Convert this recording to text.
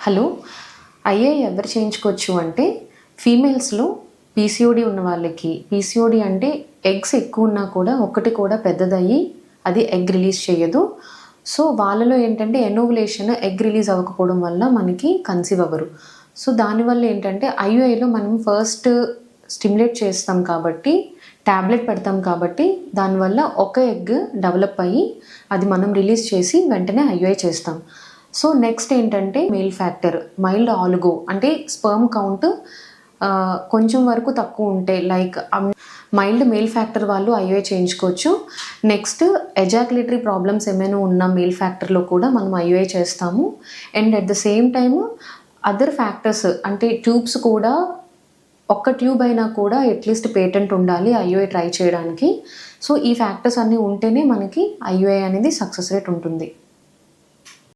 Hello. IA ఎవరు చేయించుకోవచ్చు అంటే ఫీమేల్స్లో పీసీఓడి ఉన్న వాళ్ళకి. పీసీఓడి అంటే ఎగ్స్ ఎక్కువ ఉన్నా కూడా ఒకటి కూడా పెద్దదయ్యి అది ఎగ్ రిలీజ్ చేయదు. సో వాళ్ళలో ఏంటంటే ఎనోవులేషన్ ఎగ్ రిలీజ్ అవ్వకపోవడం వల్ల మనకి కన్సీవ్ అవ్వరు. సో దానివల్ల ఏంటంటే ఐయుఐలో మనం ఫస్ట్ స్టిమ్యులేట్ చేస్తాం కాబట్టి ట్యాబ్లెట్ పెడతాం కాబట్టి దానివల్ల ఒక ఎగ్ డెవలప్ అయ్యి అది మనం రిలీజ్ చేసి వెంటనే ఐయుఐ చేస్తాం. సో నెక్స్ట్ ఏంటంటే మేల్ ఫ్యాక్టర్, మైల్డ్ ఆలిగో అంటే స్పర్మ్ కౌంట్ కొంచెం వరకు తక్కువ ఉంటే లైక్ మైల్డ్ మేల్ ఫ్యాక్టర్ వాళ్ళు ఐయుఐ చేయించుకోవచ్చు. నెక్స్ట్ ఎజాక్యులేటరీ ప్రాబ్లమ్స్ ఏమైనా ఉన్న మేల్ ఫ్యాక్టర్లో కూడా మనం ఐయుఐ చేస్తాము. And at the same time other factors అంటే ట్యూబ్స్ కూడా ఒక్క ట్యూబ్ అయినా కూడా అట్లీస్ట్ పేటెంట్ ఉండాలి ఐయుఐ ట్రై చేయడానికి. సో ఈ ఫ్యాక్టర్స్ అన్నీ ఉంటేనే మనకి ఐయుఐ అనేది సక్సెస్ రేట్ ఉంటుంది.